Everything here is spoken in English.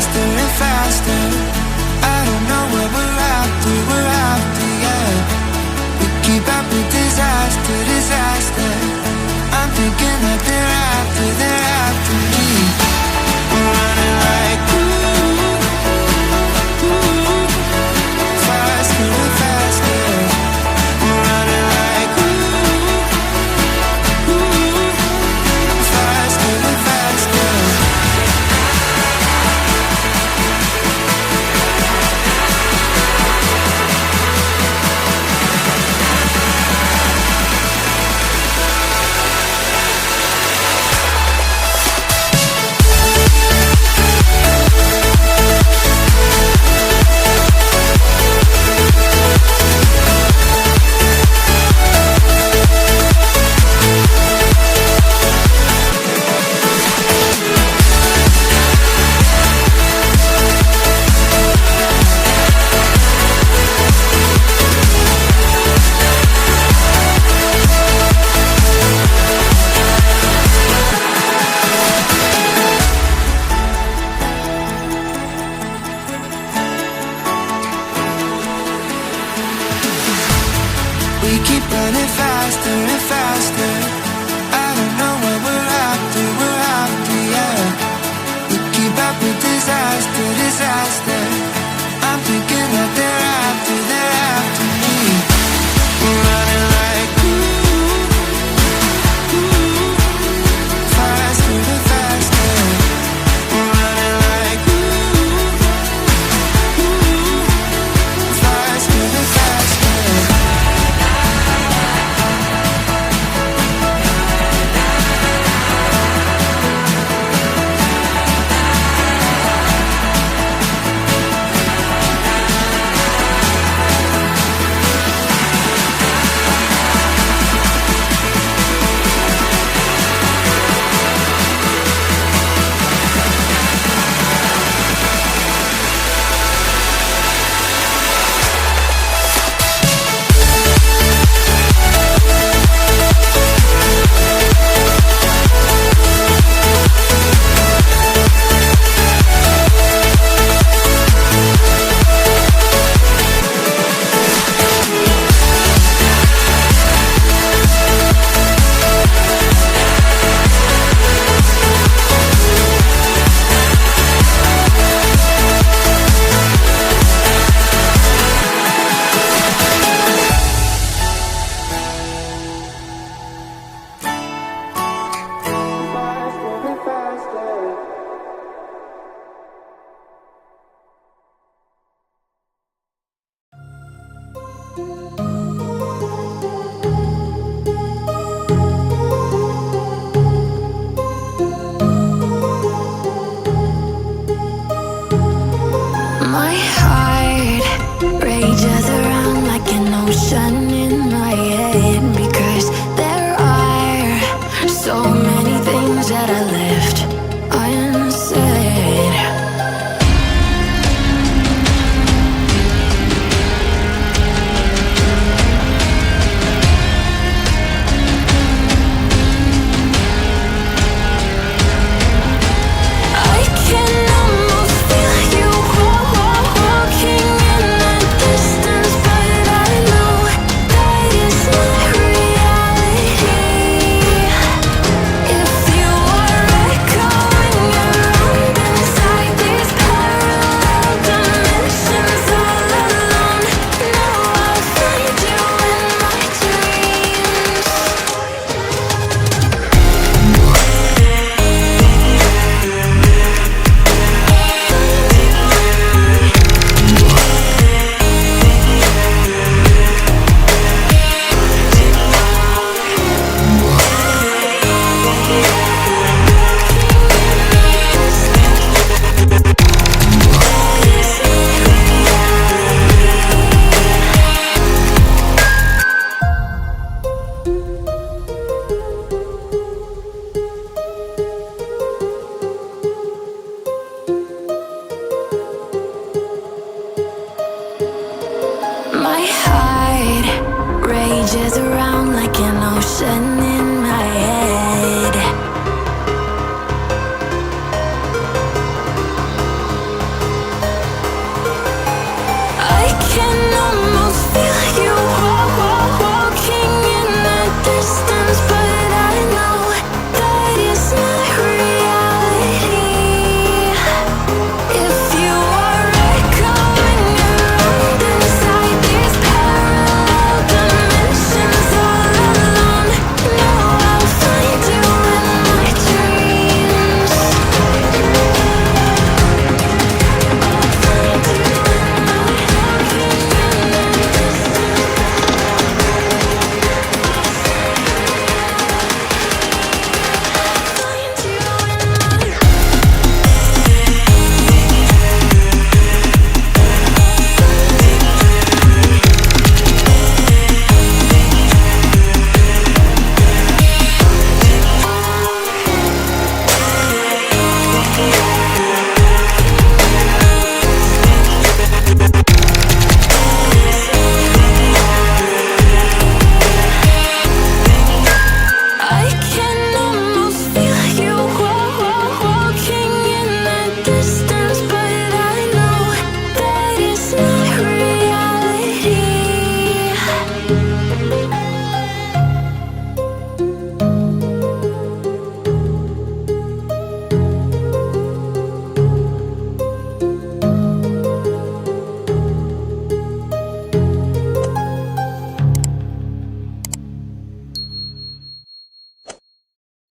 faster and faster. I don't know what we're after, yeah. We keep up with disaster, disaster. I'm thinking that they're after me. We're running like faster and faster. We're running like faster and faster. We keep running faster and faster. I don't know what we're after, yeah. We keep up with disaster, disaster. I'm thinking that they're after me. We're running like faster and faster. We're running like faster and faster. My heart rages around like an ocean.